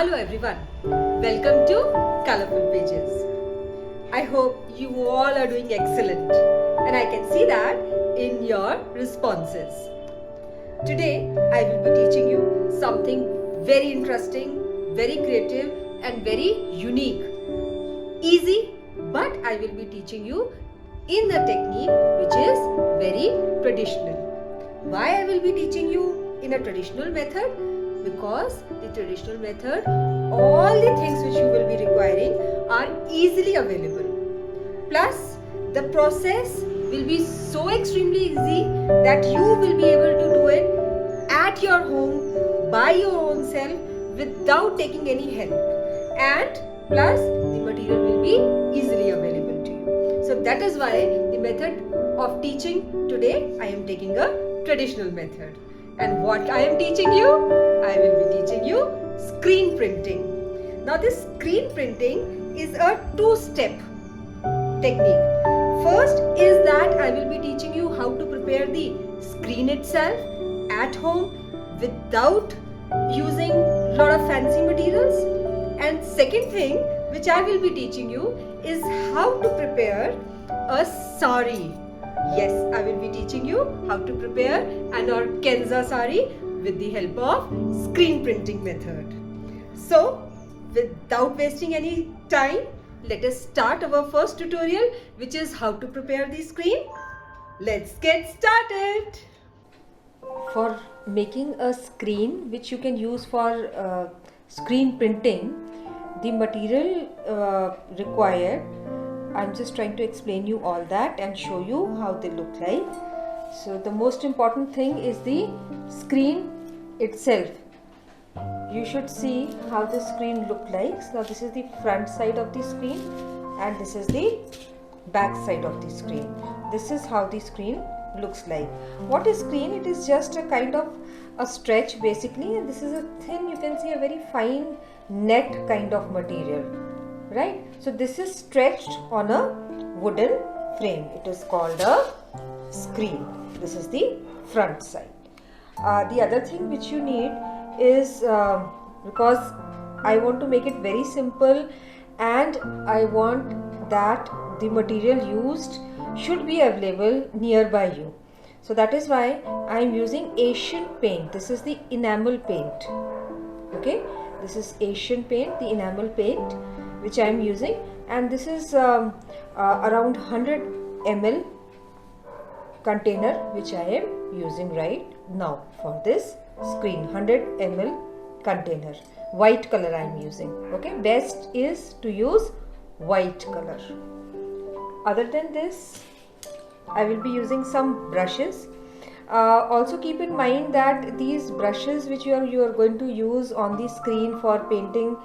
Hello everyone, welcome to Colorful Pages. I hope you all are doing excellent and I can see that in your responses. Today I will be teaching you something very interesting, very creative and very unique. Easy, but I will be teaching you in a technique which is very traditional. Why I will be teaching you in a traditional method? Because the traditional method, all the things which you will be requiring are easily available. Plus, the process will be so extremely easy that you will be able to do it at your home by your own self without taking any help. And plus, the material will be easily available to you. So that is why the method of teaching today I am taking a traditional method. And what I am teaching you? I will be teaching you screen printing. Now this screen printing is a two-step technique. First is that I will be teaching you how to prepare the screen itself at home without using a lot of fancy materials. And second thing which I will be teaching you is how to prepare a saree. Yes, I will be teaching you how to prepare an organza saree with the help of screen printing method. So, without wasting any time, let us start our first tutorial, which is how to prepare the screen. Let's get started. For making a screen which you can use for screen printing, the material required, I'm just trying to explain you all that and show you how they look like. So the most important thing is the screen itself. You should see how the screen look like. Now this is the front side of the screen and this is the back side of the screen. This is how the screen looks like. What is screen? It is just a kind of a stretch basically, and this is a thin, you can see a very fine net kind of material, right? So this is stretched on a wooden frame. It is called a screen. This is the front side. The other thing which you need is, because I want to make it very simple and I want that the material used should be available nearby you. So that is why I am using Asian paint. This is the enamel paint. Okay, this is Asian paint, the enamel paint which I am using, and this is around 100 ml container which I am using right now for this screen. 100 ml container, white color I am using. Okay, best is to use white color. Other than this, I will be using some brushes. Also keep in mind that these brushes which you are going to use on the screen for painting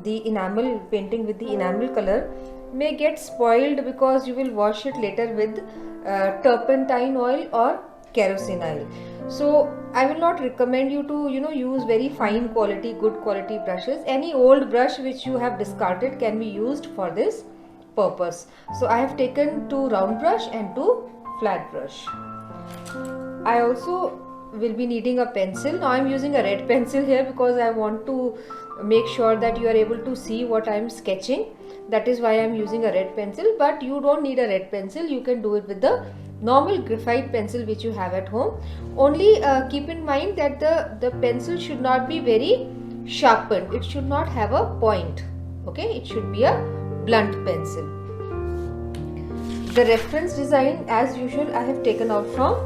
the enamel, painting with the enamel color, may get spoiled because you will wash it later with turpentine oil or kerosene oil. So I will not recommend you to use very fine quality, good quality brushes. Any old brush which you have discarded can be used for this purpose. So I have taken 2 round brush and 2 flat brush. I also will be needing a pencil. Now I am using a red pencil here because I want to make sure that you are able to see what I am sketching. That is why I am using a red pencil, but you don't need a red pencil. You can do it with the normal graphite pencil which you have at home. Only keep in mind that the pencil should not be very sharpened. It should not have a point. Okay, it should be a blunt pencil. The reference design, as usual, I have taken out from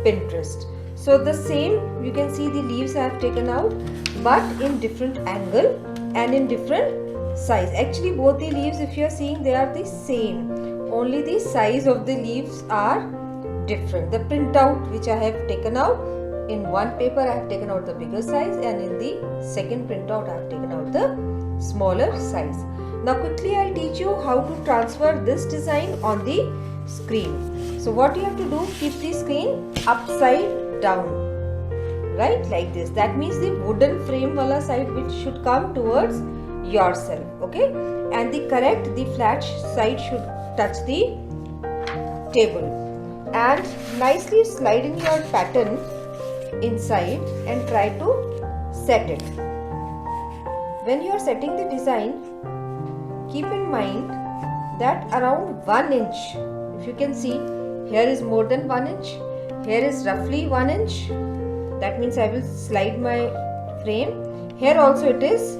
Pinterest. So the same, you can see the leaves I have taken out, but in different angle and in different size. Actually both the leaves, if you are seeing, they are the same, only the size of the leaves are different. The printout which I have taken out, in one paper I have taken out the bigger size, and in the second printout I have taken out the smaller size. Now quickly I'll teach you how to transfer this design on the screen. So what you have to do, keep the screen upside down, right, like this. That means the wooden frame wala side which should come towards yourself. Okay, and the flat side should touch the table, and nicely slide in your pattern inside and try to set it. when you are setting the design, keep in mind that around 1 inch, if you can see, here is more than 1 inch, here is roughly 1 inch. That means I will slide my frame. Here also it is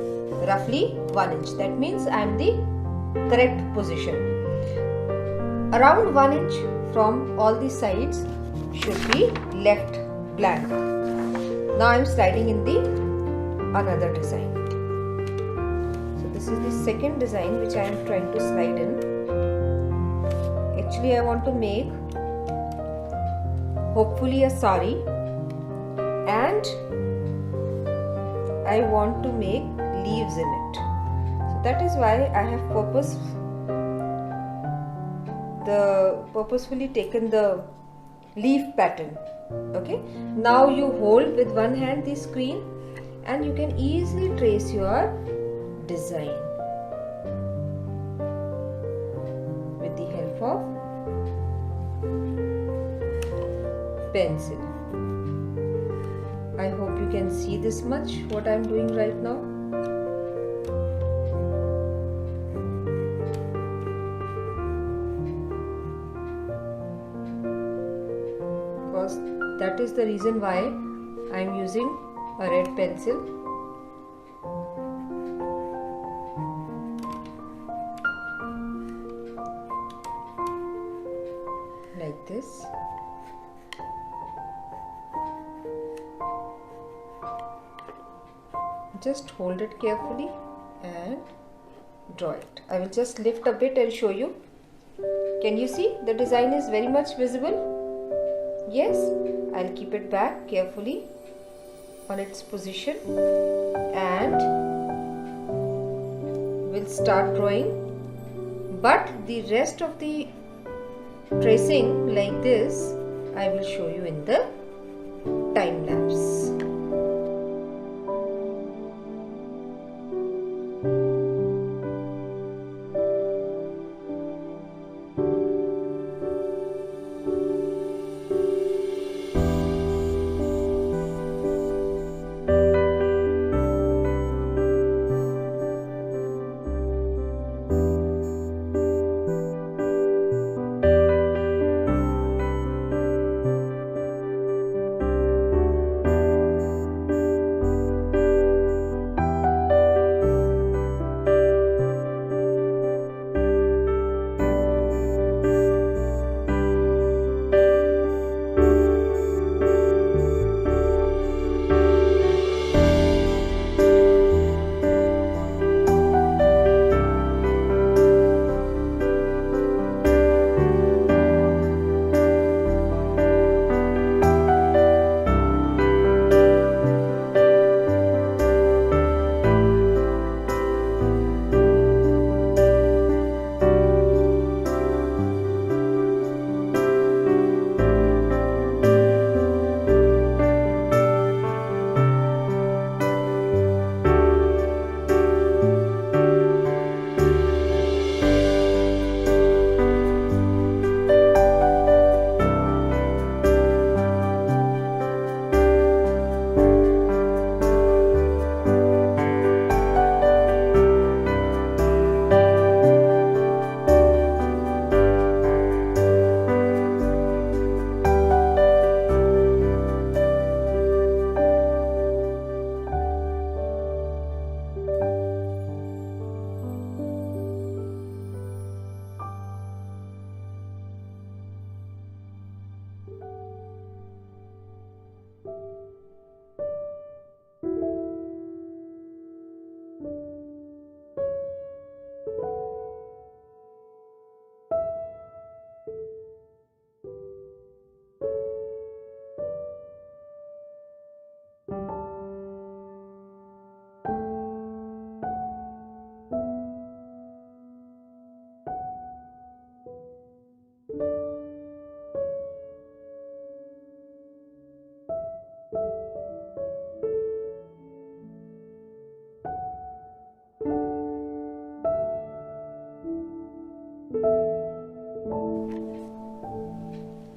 roughly 1 inch. That means I am the correct position. Around 1 inch from all the sides should be left blank. Now I am sliding in the another design. So this is the second design which I am trying to slide in. Actually I want to make hopefully a saree, and I want to make leaves in it. So that is why I have purposefully taken the leaf pattern. Okay, now you hold with one hand the screen and you can easily trace your design with the help of pencil. I hope you can see this much what I am doing right now. Because that is the reason why I am using a red pencil. Like this. Just hold it carefully and draw it. I will just lift a bit and show you. Can you see the design is very much visible? Yes, I'll keep it back carefully on its position and we'll start drawing. But the rest of the tracing like this I will show you in the time lapse.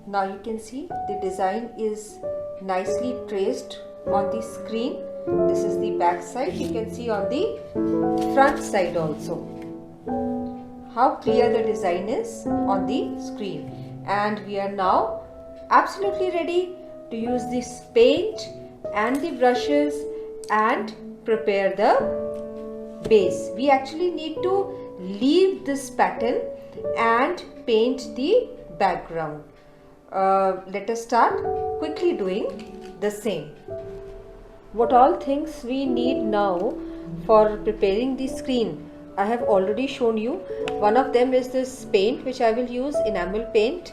Now you can see the design is nicely traced on the screen This is the back side. You can see on the front side also how clear the design is on the screen. And we are now absolutely ready to use this paint and the brushes and prepare the base. We actually need to leave this pattern and paint the background. Let us start quickly doing the same. What all things we need now for preparing the screen, I have already shown you. One of them is this paint, which I will use, enamel paint,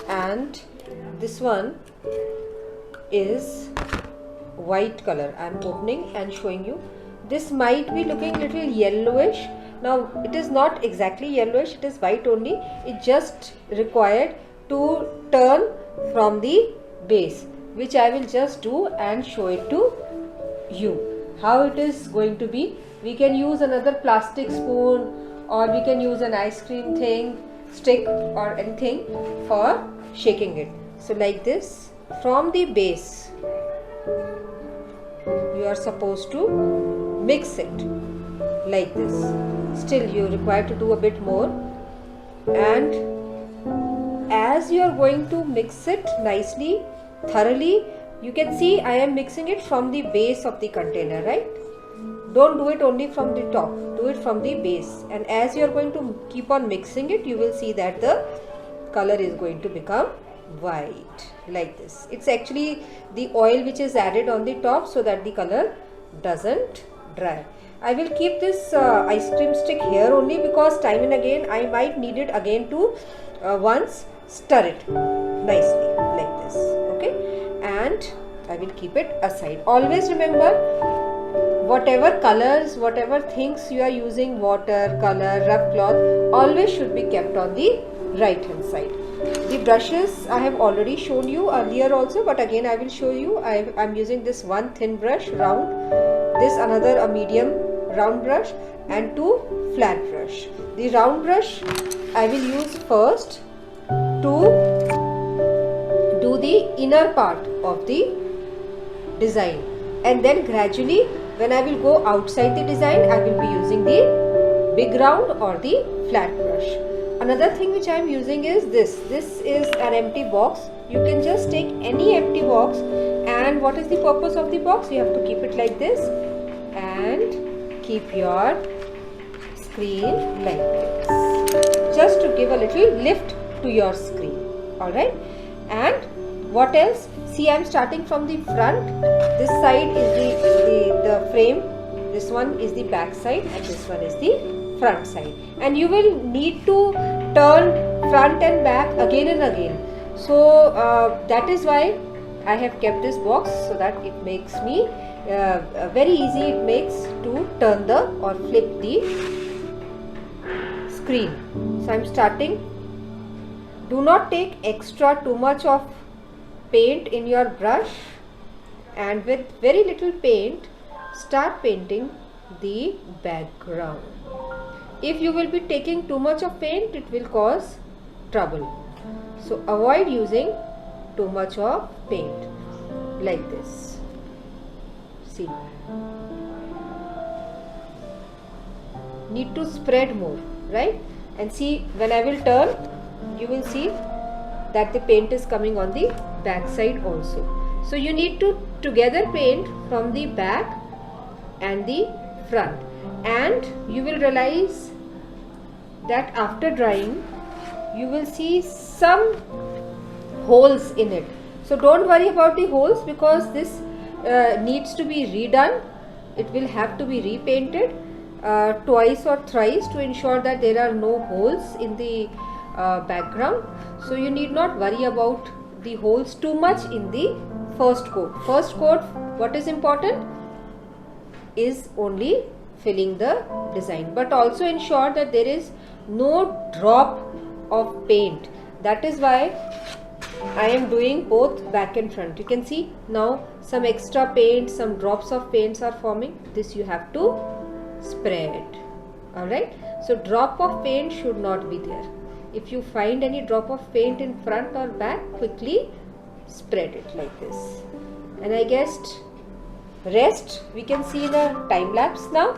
and this one is white color. I am opening and showing you. This might be looking little yellowish. Now it is not exactly yellowish, it is white only. It just required to turn from the base, which I will just do and show it to you how it is going to be. We can use another plastic spoon, or we can use an ice cream stick or anything for shaking it. So like this, from the base you are supposed to mix it like this. Still you require to do a bit more, and as you are going to mix it nicely, thoroughly, you can see I am mixing it from the base of the container, right? Don't do it only from the top, do it from the base. And as you are going to keep on mixing it, you will see that the color is going to become white like this. It's actually the oil which is added on the top so that the color doesn't dry. I will keep this ice cream stick here only because time and again I might need it again to once stir it nicely like this. Okay, and I will keep it aside. Always remember, whatever colors, whatever things you are using, water, color, rough cloth, always should be kept on the right hand side. The brushes I have already shown you earlier also, but again I will show you. I am using this one thin brush, round, this another a medium round brush, and two flat brush. The round brush I will use first to do the inner part of the design, and then gradually when I will go outside the design, I will be using the big round or the flat brush. Another thing which I am using is this. This is an empty box. You can just take any empty box, and what is the purpose of the box? You have to keep it like this and keep your screen like this, just to give a little lift to your screen. Alright, and what else? See, I am starting from the front. This side is the frame, this one is the back side, and this one is the front side. And you will need to turn front and back again and again. So that is why I have kept this box, so that it makes me very easy. It makes to turn the or flip the screen. So I am starting. Do not take extra too much of paint in your brush, and with very little paint start painting the background. If you will be taking too much of paint, it will cause trouble. So avoid using too much of paint like this. See, need to spread more, right? And see, when I will turn, you will see that the paint is coming on the back side also. So you need to together paint from the back and the front, and you will realize that after drying you will see some holes in it. So don't worry about the holes, because this needs to be redone. It will have to be repainted twice or thrice to ensure that there are no holes in the background. So you need not worry about the holes too much in the first coat. First coat, what is important is only filling the design, but also ensure that there is no drop of paint. That is why I am doing both back and front. You can see now some extra paint, some drops of paints are forming. This you have to spread. Alright, so drop of paint should not be there. If you find any drop of paint in front or back, quickly spread it like this. And I guessed Rest we can see in a time lapse now.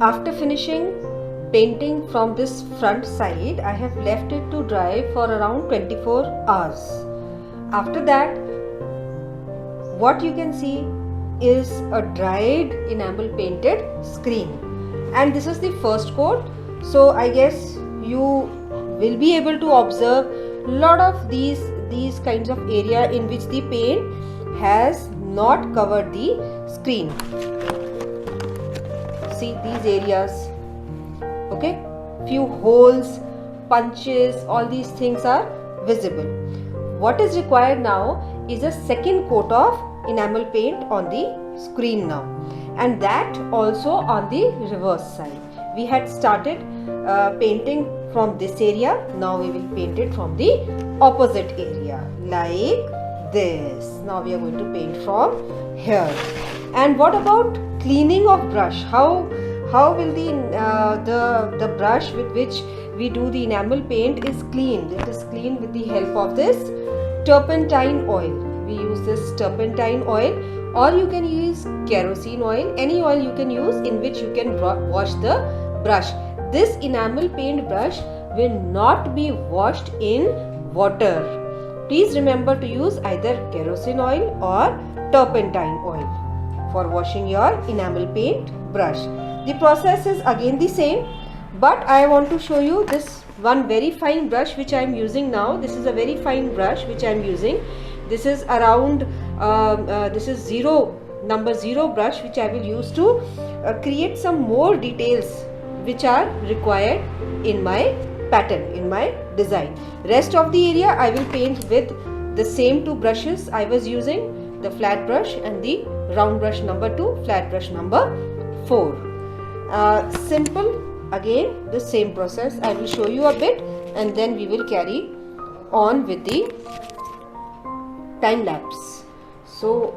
After finishing painting from this front side, I have left it to dry for around 24 hours. After that, what you can see is a dried enamel painted screen, and this is the first coat. So I guess you will be able to observe lot of these kinds of area in which the paint has not covered the screen. See these areas, okay, few holes, punches, all these things are visible. What is required now is a second coat of enamel paint on the screen now, and that also on the reverse side. We had started painting from this area, now we will paint it from the opposite area like this. Now we are going to paint from here. And what about cleaning of brush? How will the brush with which we do the enamel paint is cleaned? It is cleaned with the help of this turpentine oil. We use this turpentine oil, or you can use kerosene oil, any oil you can use in which you can wash the brush. This enamel paint brush will not be washed in water. Please remember to use either kerosene oil or turpentine oil for washing your enamel paint brush. The process is again the same, but I want to show you this one very fine brush which I am using now. This is a very fine brush which I am using. This is around this is number 0 brush which I will use to create some more details which are required in my pattern, in my design. Rest of the area I will paint with the same 2 brushes I was using, the flat brush and the round brush number 2, flat brush number 4. Simple, again the same process. I will show you a bit and then we will carry on with the time lapse. So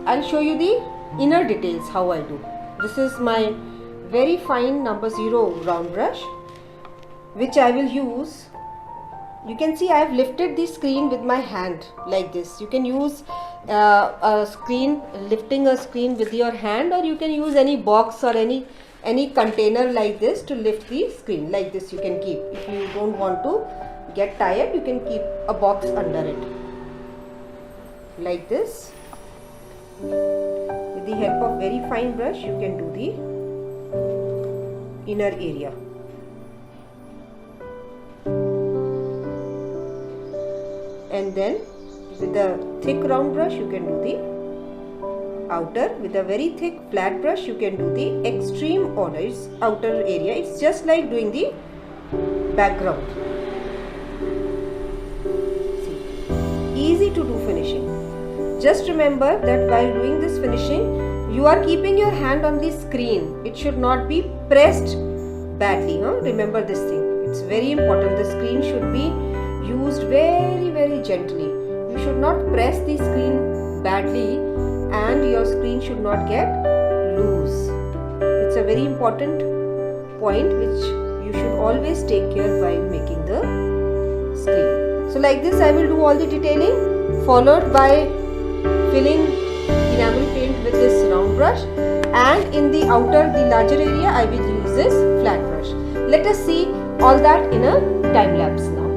I'll show you the inner details how I do. This is my very fine number 0 round brush which I will use. You can see I have lifted the screen with my hand like this. You can use lifting a screen with your hand, or you can use any box or any container like this to lift the screen. Like this you can keep. If you don't want to get tired, you can keep a box under it. Like this. With the help of very fine brush, you can do the inner area. And then with a thick round brush you can do the outer. With a very thick flat brush you can do the extreme outer area. It's just like doing the background. See, easy to do finishing. Just remember that while doing this finishing, you are keeping your hand on the screen. It should not be pressed badly. Remember this thing. It's very important. The screen should be used very, very gently. You should not press the screen badly and your screen should not get loose. It's a very important point which you should always take care while making the screen. So like this I will do all the detailing, followed by filling enamel paint with this round brush, and in the outer, the larger area I will use this flat brush. Let us see all that in a time lapse now.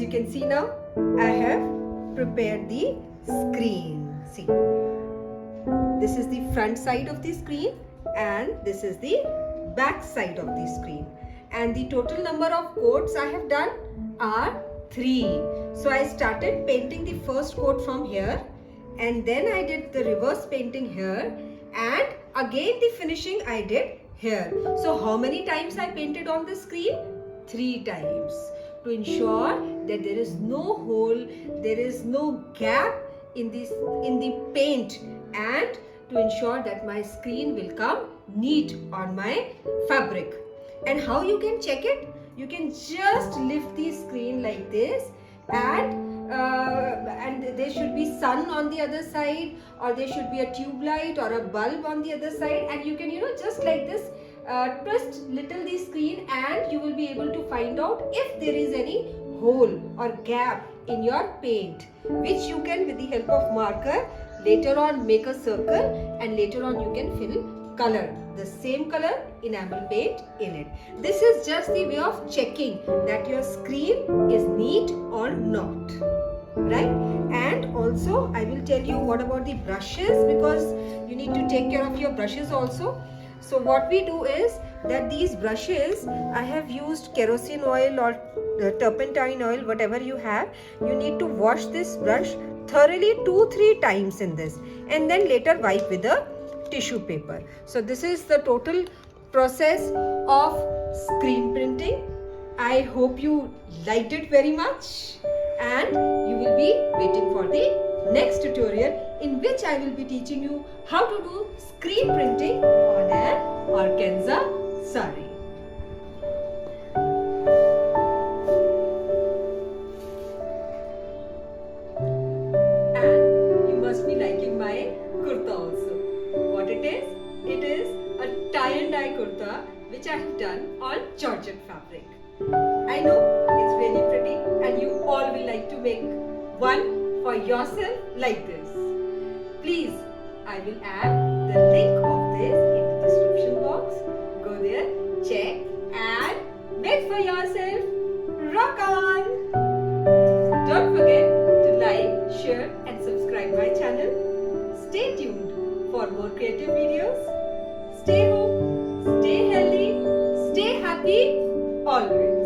you can see now, I have prepared the screen. See, this is the front side of the screen and this is the back side of the screen. And the total number of coats I have done are 3. So I started painting the first coat from here, and then I did the reverse painting here, and again the finishing I did here. So how many times I painted on the screen? 3 times, to ensure that there is no hole, there is no gap in the paint, and to ensure that my screen will come neat on my fabric. And how you can check it? You can just lift the screen like this, and there should be sun on the other side, or there should be a tube light or a bulb on the other side, and you can just like this twist little the screen, and you will be able to find out if there is any hole or gap in your paint, which you can, with the help of marker, later on make a circle, and later on you can fill color, the same color enamel paint in it. This is just the way of checking that your screen is neat or not, right? And also I will tell you what about the brushes, because you need to take care of your brushes also. So what we do is that these brushes, I have used kerosene oil or turpentine oil, whatever you have. You need to wash this brush thoroughly 2-3 times in this, and then later wipe with a tissue paper. So this is the total process of screen printing. I hope you liked it very much, and you will be waiting for the next tutorial, in which I will be teaching you how to do screen printing on an organza saree. And you must be liking my kurta also. What it is? It is a tie and dye kurta which I have done on georgette fabric. I know it's really pretty, and you all will like to make one for yourself like this. Please, I will add the link of this in the description box. Go there, check, and make for yourself. Rock on! Don't forget to like, share and subscribe my channel. Stay tuned for more creative videos. Stay home, stay healthy, stay happy always.